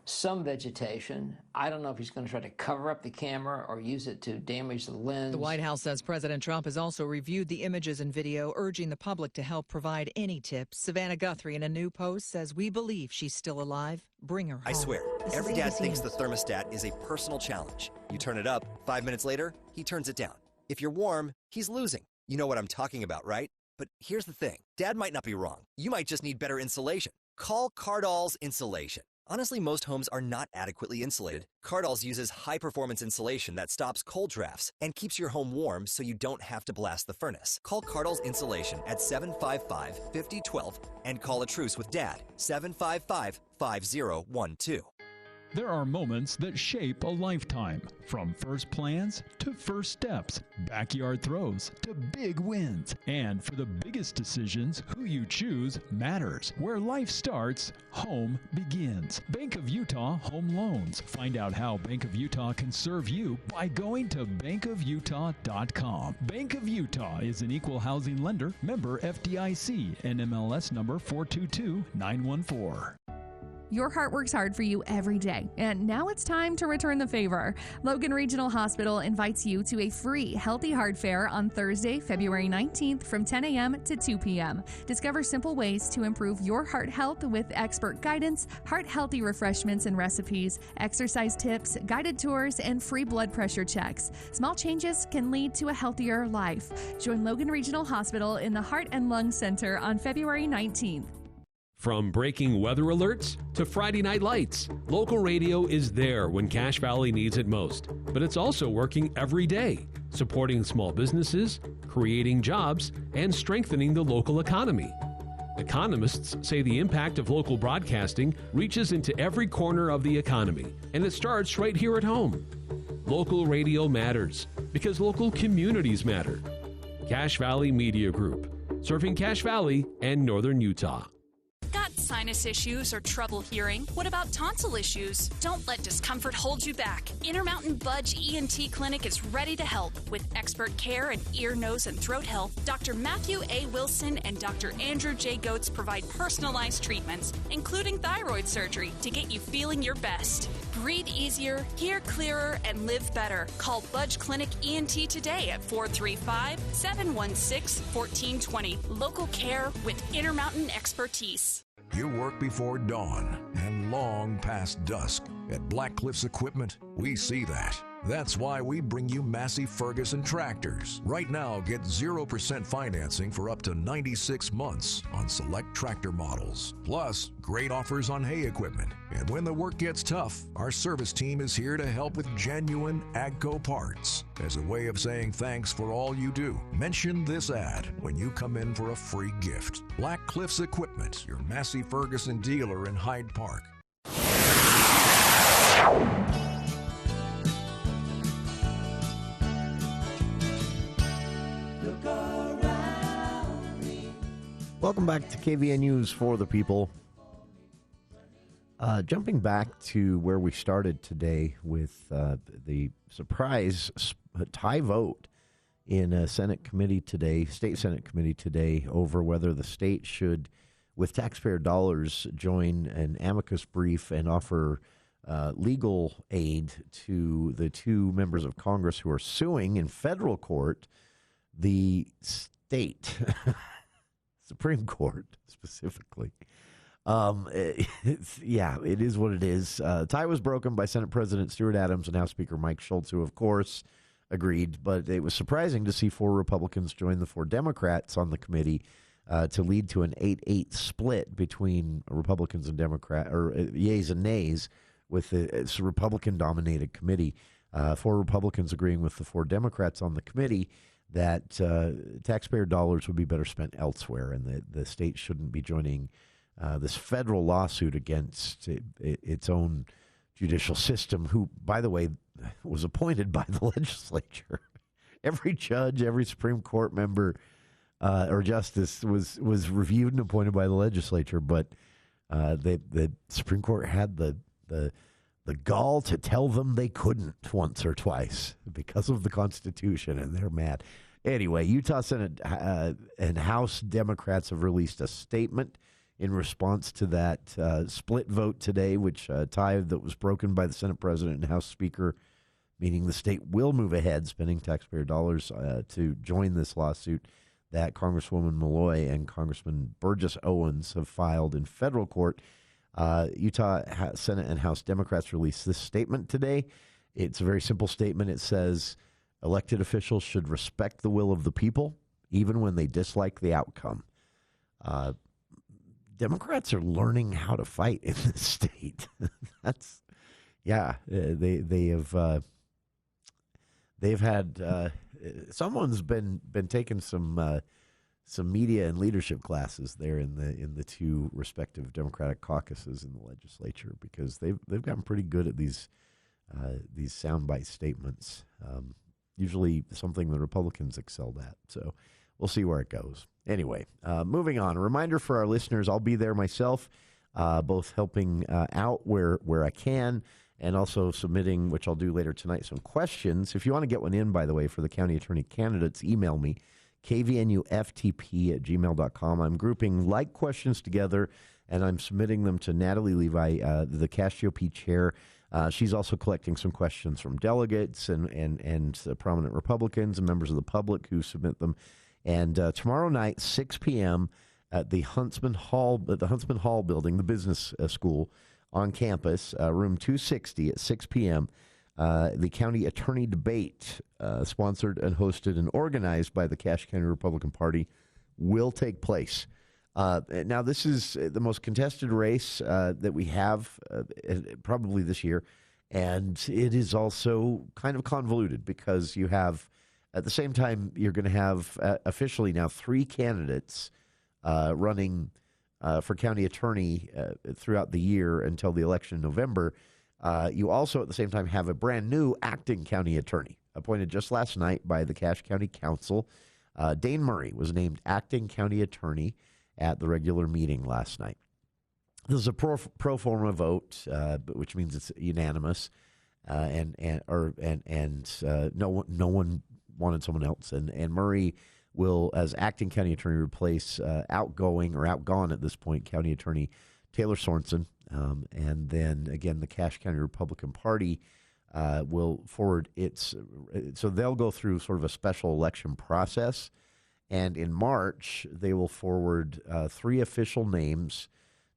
some vegetation. I don't know if he's going to try to cover up the camera or use it to damage the lens. The White House says President Trump has also reviewed the images and video, urging the public to help provide any tips. Savannah Guthrie, in a new post, says, "We believe she's still alive. Bring her home." I swear, every dad thinks the thermostat is a personal challenge. You turn it up, 5 minutes later, he turns it down. If you're warm, he's losing. You know what I'm talking about, right? But here's the thing. Dad might not be wrong. You might just need better insulation. Call Cardall's Insulation. Honestly, most homes are not adequately insulated. Cardall's uses high-performance insulation that stops cold drafts and keeps your home warm so you don't have to blast the furnace. Call Cardall's Insulation at 755-5012 and call a truce with Dad, 755-5012. There are moments that shape a lifetime, from first plans to first steps, backyard throws to big wins. And for the biggest decisions, who you choose matters. Where life starts, home begins. Bank of Utah Home Loans. Find out how Bank of Utah can serve you by going to bankofutah.com. Bank of Utah is an equal housing lender, member FDIC, NMLS number 422914. Your heart works hard for you every day, and now it's time to return the favor. Logan Regional Hospital invites you to a free Healthy Heart Fair on Thursday, February 19th from 10 a.m. to 2 p.m. Discover simple ways to improve your heart health with expert guidance, heart-healthy refreshments and recipes, exercise tips, guided tours, and free blood pressure checks. Small changes can lead to a healthier life. Join Logan Regional Hospital in the Heart and Lung Center on February 19th. From breaking weather alerts to Friday night lights, local radio is there when Cache Valley needs it most. But it's also working every day, supporting small businesses, creating jobs, and strengthening the local economy. Economists say the impact of local broadcasting reaches into every corner of the economy, and it starts right here at home. Local radio matters because local communities matter. Cache Valley Media Group, serving Cache Valley and Northern Utah. Got sinus issues or trouble hearing? What about tonsil issues? Don't let discomfort hold you back. Intermountain Budge ENT Clinic is ready to help with expert care in ear, nose, and throat health. Dr. Matthew A. Wilson and Dr. Andrew J. Goetz provide personalized treatments, including thyroid surgery, to get you feeling your best. Breathe easier, hear clearer, and live better. Call Budge Clinic ENT today at 435-716-1420. Local care with Intermountain expertise. You work before dawn and long past dusk. At Black Cliffs Equipment, we see that. That's why we bring you Massey Ferguson tractors. Right now, get 0% financing for up to 96 months on select tractor models. Plus, great offers on hay equipment. And when the work gets tough, our service team is here to help with genuine AGCO parts. As a way of saying thanks for all you do, mention this ad when you come in for a free gift. Black Cliffs Equipment, your Massey Ferguson dealer in Hyde Park. Welcome back to KVN News for the People. Jumping back to where we started today with the surprise tie vote in a Senate committee today, state Senate committee today, over whether the state should, with taxpayer dollars, join an amicus brief and offer legal aid to the two members of Congress who are suing in federal court the state, Supreme Court specifically. It is what it is. Tie was broken by Senate President Stuart Adams and House Speaker Mike Schultz, who, of course, agreed. But it was surprising to see 4 Republicans join the 4 Democrats on the committee to lead to an 8-8 split between Republicans and Democrats, or yeas and nays, with it's a Republican-dominated committee. 4 Republicans agreeing with the 4 Democrats on the committee that taxpayer dollars would be better spent elsewhere, and the state shouldn't be joining this federal lawsuit against its own judicial system, who, by the way, was appointed by the legislature. Every judge, every Supreme Court member or justice was reviewed and appointed by the legislature, but the Supreme Court had the gall to tell them they couldn't once or twice because of the Constitution, and they're mad. Anyway, Utah Senate and House Democrats have released a statement in response to that split vote today, which tie that was broken by the Senate President and House Speaker, meaning the state will move ahead spending taxpayer dollars to join this lawsuit that Congresswoman Malloy and Congressman Burgess Owens have filed in federal court. Utah Senate and House Democrats released this statement today. It's a very simple statement. It says elected officials should respect the will of the people, even when they dislike the outcome. Democrats are learning how to fight in this state. They've had someone's been taking some media and leadership classes there in the 2 respective Democratic caucuses in the legislature, because they've gotten pretty good at these soundbite statements. Usually something the Republicans excelled at. So we'll see where it goes. Anyway, moving on. A reminder for our listeners, I'll be there myself, both helping out where I can and also submitting, which I'll do later tonight, some questions. If you want to get one in, by the way, for the county attorney candidates, email me, kvnuftp@gmail.com. I'm grouping like questions together, and I'm submitting them to Natalie Levi, the Cash GOP chair. She's also collecting some questions from delegates and prominent Republicans and members of the public who submit them. And tomorrow night, 6 p.m. at the Huntsman Hall building, the business school on campus, room 260 at 6 p.m., the county attorney debate, sponsored and hosted and organized by the Cache County Republican Party, will take place. Now, this is the most contested race that we have probably this year, and it is also kind of convoluted because you have, at the same time, you're going to have officially now 3 candidates running for county attorney throughout the year until the election in November. You also, at the same time, have a brand new acting county attorney appointed just last night by the Cache County Council. Dane Murray was named acting county attorney at the regular meeting last night. This is a pro forma vote, which means it's unanimous, and no one wanted someone else, and Murray will, as acting county attorney, replace outgone at this point County Attorney Taylor Sorensen. And then, again, the Cache County Republican Party will forward so they'll go through sort of a special election process. And in March, they will forward 3 official names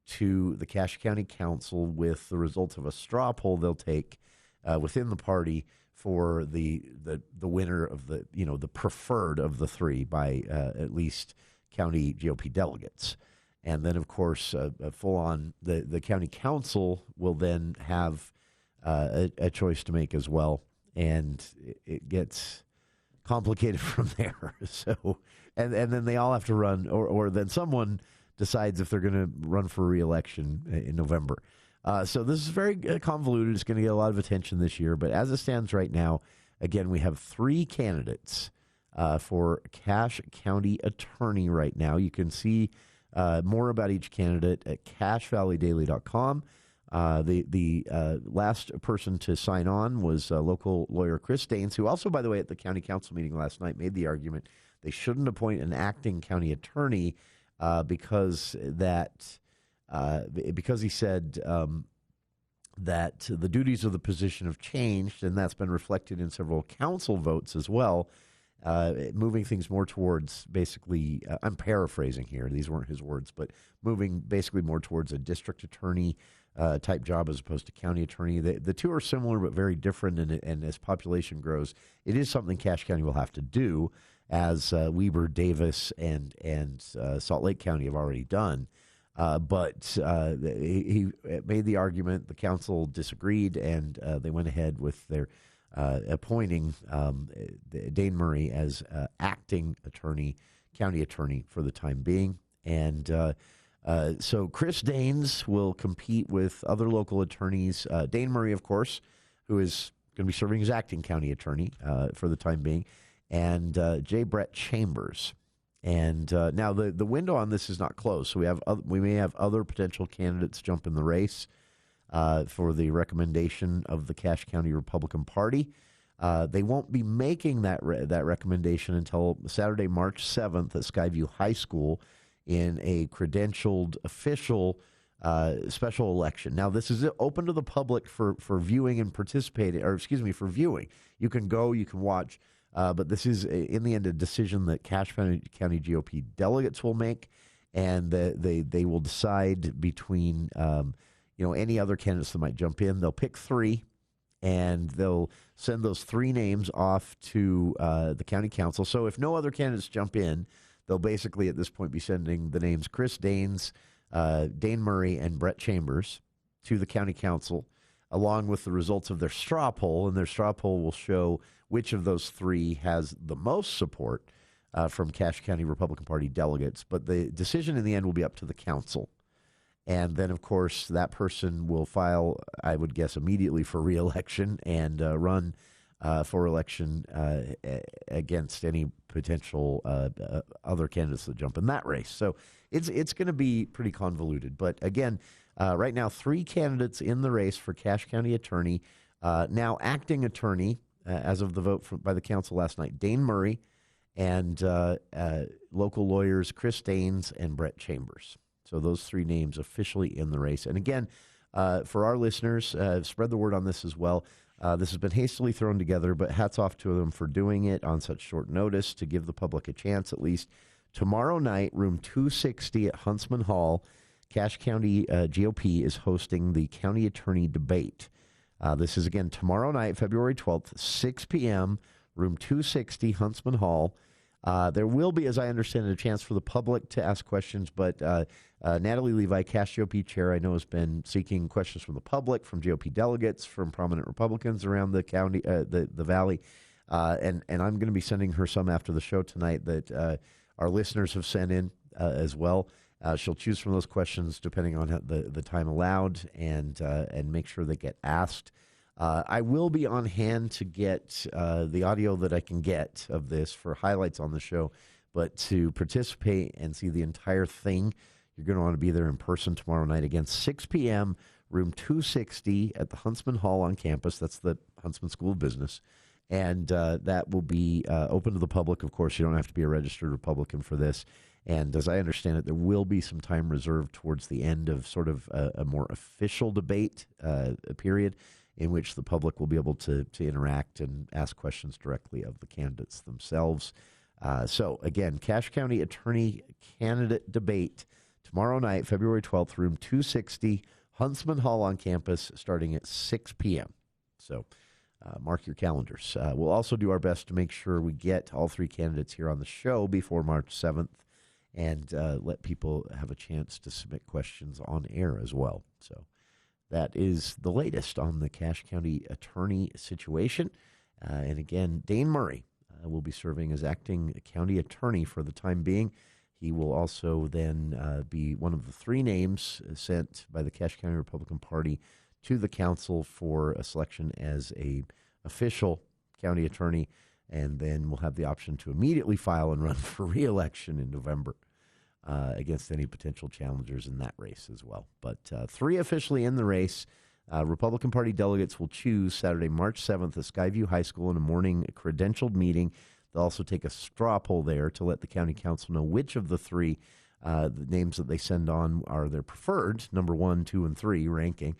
to the Cache County Council with the result of a straw poll they'll take within the party for the winner of the preferred of the 3 by at least county GOP delegates. And then, of course, full-on, the county council will then have a choice to make as well, and it gets complicated from there. So, and then they all have to run, or then someone decides if they're going to run for re-election in November. So this is very convoluted. It's going to get a lot of attention this year. But as it stands right now, again, we have 3 candidates for Cache County Attorney right now. You can see more about each candidate at cachevalleydaily.com. The last person to sign on was local lawyer Chris Danes, who also, by the way, at the county council meeting last night made the argument they shouldn't appoint an acting county attorney because he said that the duties of the position have changed, and that's been reflected in several council votes as well, moving things more towards basically, I'm paraphrasing here, these weren't his words, but moving basically more towards a district attorney type job as opposed to county attorney. The two are similar but very different, and as population grows, it is something Cache County will have to do, as Weber, Davis, and Salt Lake County have already done. But he made the argument, the council disagreed, and they went ahead with their appointing Dane Murray as acting county attorney for the time being. And so Chris Danes will compete with other local attorneys. Dane Murray, of course, who is going to be serving as acting county attorney for the time being, and J. Brett Chambers. And now the window on this is not closed, so we may have other potential candidates jump in the race for the recommendation of the Cache County Republican Party. They won't be making that recommendation until Saturday, March 7th at Skyview High School in a credentialed official special election. Now, this is open to the public for viewing and participating, or excuse me, for viewing. You can go, you can watch. But this is, in the end, a decision that Cache County GOP delegates will make, and they will decide between any other candidates that might jump in. They'll pick three, and they'll send those three names off to the county council. So if no other candidates jump in, they'll basically at this point be sending the names Chris Danes, Dane Murray, and Brett Chambers to the county council, along with the results of their straw poll, and their straw poll will show which of those three has the most support from Cache County Republican Party delegates. But the decision in the end will be up to the council. And then, of course, that person will file, I would guess, immediately for re-election and run for election against any potential other candidates that jump in that race. So it's going to be pretty convoluted. But again, right now, three candidates in the race for Cache County attorney. Now, acting attorney, as of the vote by the council last night, Dane Murray, and local lawyers Chris Danes and Brett Chambers. So those three names officially in the race. And again, for our listeners, spread the word on this as well. This has been hastily thrown together, but hats off to them for doing it on such short notice to give the public a chance at least. Tomorrow night, room 260 at Huntsman Hall, Cache County GOP is hosting the county attorney debate. This is, again, tomorrow night, February 12th, 6 p.m., room 260, Huntsman Hall. There will be, as I understand it, a chance for the public to ask questions, but Natalie Levi, Cache GOP chair, I know has been seeking questions from the public, from GOP delegates, from prominent Republicans around the county, the valley, and I'm going to be sending her some after the show tonight that our listeners have sent in as well. She'll choose from those questions depending on the time allowed and make sure they get asked. I will be on hand to get the audio that I can get of this for highlights on the show, but to participate and see the entire thing, you're going to want to be there in person tomorrow night. Again, 6 p.m., room 260 at the Huntsman Hall on campus. That's the Huntsman School of Business. And that will be open to the public. Of course, you don't have to be a registered Republican for this. And as I understand it, there will be some time reserved towards the end of sort of a more official debate period in which the public will be able to interact and ask questions directly of the candidates themselves. So, again, Cache County Attorney Candidate Debate tomorrow night, February 12th, room 260, Huntsman Hall on campus, starting at 6 p.m. So mark your calendars. We'll also do our best to make sure we get all three candidates here on the show before March 7th. And let people have a chance to submit questions on air as well. So that is the latest on the Cache County attorney situation. And again, Dane Murray will be serving as acting county attorney for the time being. He will also then be one of the three names sent by the Cache County Republican Party to the council for a selection as a official county attorney, and then we'll have the option to immediately file and run for re-election in November. against any potential challengers in that race as well. But 3 officially in the race. Republican Party delegates will choose Saturday, March 7th at Skyview High School in a morning credentialed meeting. They'll also take a straw poll there to let the county council know which of the 3 the names that they send on are their preferred, number 1, 2, and 3 ranking.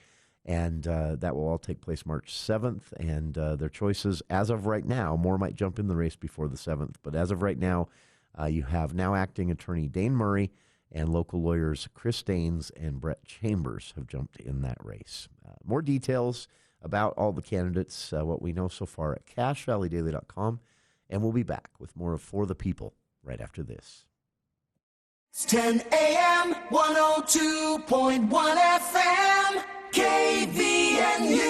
And that will all take place March 7th. And their choices, as of right now, more might jump in the race before the 7th. But as of right now, you have now acting attorney Dane Murray and local lawyers Chris Daines and Brett Chambers have jumped in that race. More details about all the candidates, what we know so far at cachevalleydaily.com. And we'll be back with more of For the People right after this. It's 10 a.m., 102.1 FM, KVNU.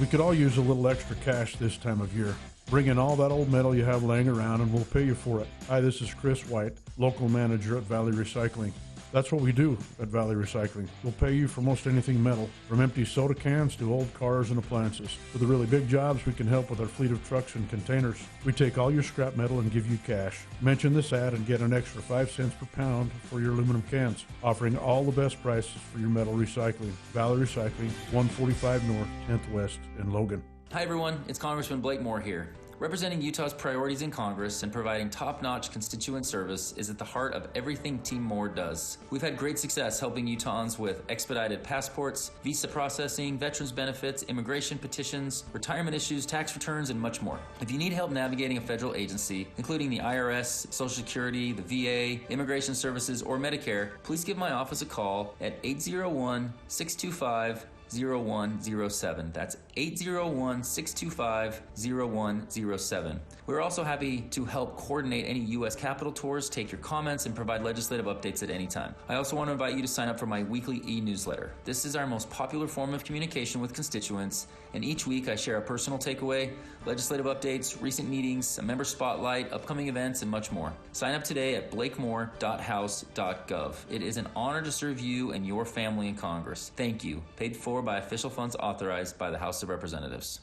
We could all use a little extra cash this time of year. Bring in all that old metal you have laying around and we'll pay you for it. Hi, this is Chris White, local manager at Valley Recycling. That's what we do at Valley Recycling. We'll pay you for most anything metal, from empty soda cans to old cars and appliances. For the really big jobs, we can help with our fleet of trucks and containers. We take all your scrap metal and give you cash. Mention this ad and get an extra 5 cents per pound for your aluminum cans, offering all the best prices for your metal recycling. Valley Recycling, 145 North, 10th West in Logan. Hi everyone, it's Congressman Blake Moore here. Representing Utah's priorities in Congress and providing top-notch constituent service is at the heart of everything Team Moore does. We've had great success helping Utahns with expedited passports, visa processing, veterans benefits, immigration petitions, retirement issues, tax returns, and much more. If you need help navigating a federal agency, including the IRS, Social Security, the VA, Immigration Services, or Medicare, please give my office a call at 801-625-0107. That's 801-625-0107. We're also happy to help coordinate any U.S. Capitol tours, take your comments, and provide legislative updates at any time. I also want to invite you to sign up for my weekly e-newsletter. This is our most popular form of communication with constituents, and each week I share a personal takeaway, legislative updates, recent meetings, a member spotlight, upcoming events, and much more. Sign up today at blakemore.house.gov. It is an honor to serve you and your family in Congress. Thank you. Paid for by official funds authorized by the House of Representatives.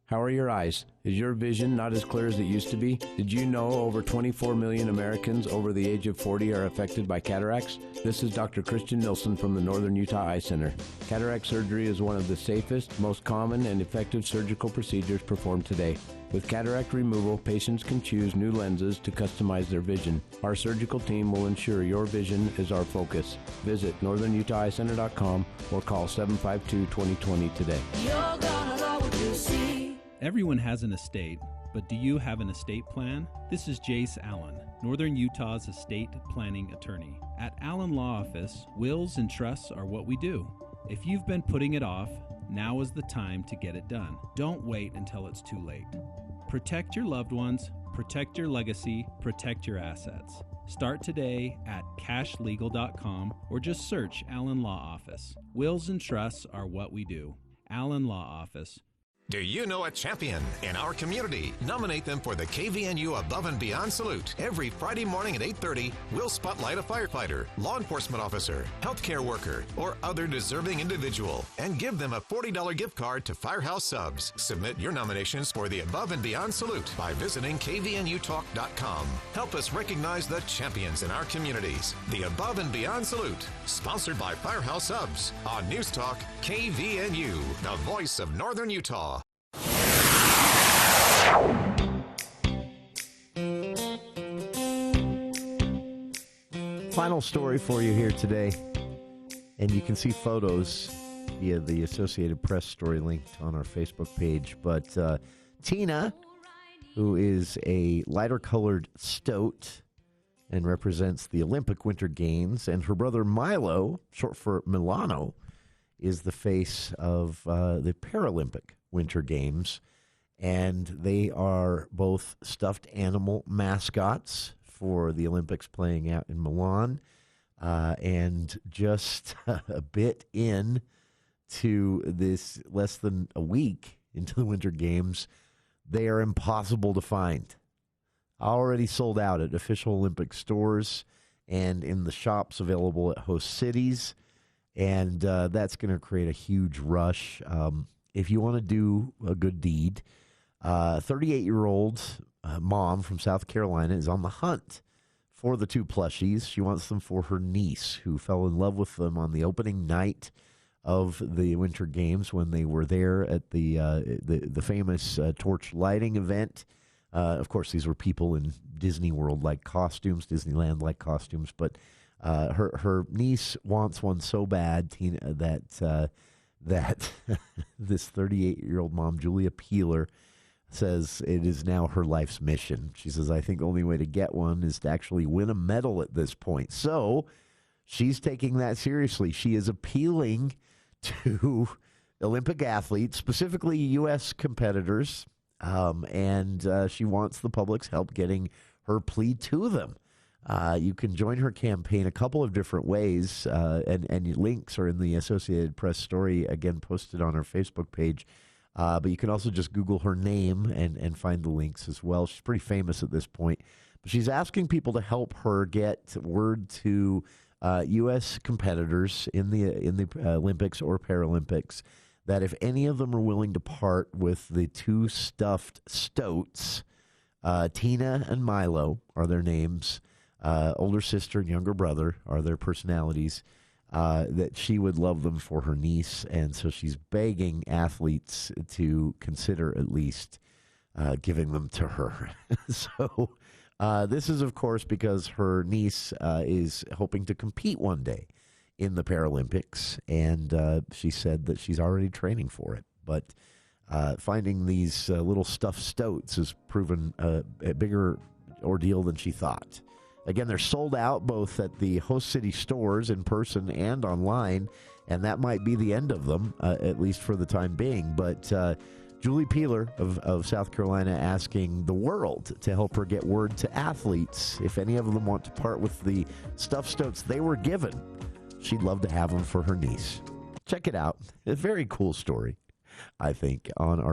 How are your eyes? Is your vision not as clear as it used to be? Did you know over 24 million Americans over the age of 40 are affected by cataracts? This is Dr. Christian Nilsson from the Northern Utah Eye Center. Cataract surgery is one of the safest, most common, and effective surgical procedures performed today. With cataract removal, patients can choose new lenses to customize their vision. Our surgical team will ensure your vision is our focus. Visit northernutaheyecenter.com or call 752-2020 today. You're gonna love what you see. Everyone has an estate, but do you have an estate plan? This is Jace Allen, Northern Utah's estate planning attorney. At Allen Law Office, wills and trusts are what we do. If you've been putting it off, now is the time to get it done. Don't wait until it's too late. Protect your loved ones, protect your legacy, protect your assets. Start today at cashlegal.com or just search Allen Law Office. Wills and trusts are what we do. Allen Law Office. Do you know a champion in our community? Nominate them for the KVNU Above and Beyond Salute. Every Friday morning at 8:30, we'll spotlight a firefighter, law enforcement officer, healthcare worker, or other deserving individual and give them a $40 gift card to Firehouse Subs. Submit your nominations for the Above and Beyond Salute by visiting kvnutalk.com. Help us recognize the champions in our communities. The Above and Beyond Salute, sponsored by Firehouse Subs on News Talk KVNU, the voice of Northern Utah. Final story for you here today, and you can see photos via the Associated Press story linked on our Facebook page. But Tina, who is a lighter colored stoat and represents the Olympic Winter Games, and her brother Milo, short for Milano, is the face of the Paralympic Winter Games. And they are both stuffed animal mascots for the Olympics playing out in Milan. And just a bit in to this, less than a week into the Winter Games, they are impossible to find. Already sold out at official Olympic stores and in the shops available at host cities. And that's going to create a huge rush. If you want to do a good deed, 38-year-old mom from South Carolina is on the hunt for the two plushies. She wants them for her niece, who fell in love with them on the opening night of the Winter Games when they were there at the famous torch lighting event. Of course, these were people in Disney World-like costumes, Disneyland-like costumes, but her niece wants one so bad, Tina, that this 38-year-old mom, Julia Peeler, says it is now her life's mission. She says, I think the only way to get one is to actually win a medal at this point. So she's taking that seriously. She is appealing to Olympic athletes, specifically U.S. competitors, and she wants the public's help getting her plea to them. You can join her campaign a couple of different ways, and links are in the Associated Press story, again, posted on our Facebook page. But you can also just Google her name and find the links as well. She's pretty famous at this point. But she's asking people to help her get word to U.S. competitors in the Olympics or Paralympics that if any of them are willing to part with the two stuffed stoats, Tina and Milo are their names, older sister and younger brother are their personalities, that she would love them for her niece. And so she's begging athletes to consider at least giving them to her. So this is, of course, because her niece is hoping to compete one day in the Paralympics, and she said that she's already training for it. But finding these little stuffed stoats has proven a bigger ordeal than she thought. Again, they're sold out both at the host city stores in person and online, and that might be the end of them, at least for the time being. But Julie Peeler of South Carolina asking the world to help her get word to athletes. If any of them want to part with the stuffed stoats they were given, she'd love to have them for her niece. Check it out. A very cool story, I think, on our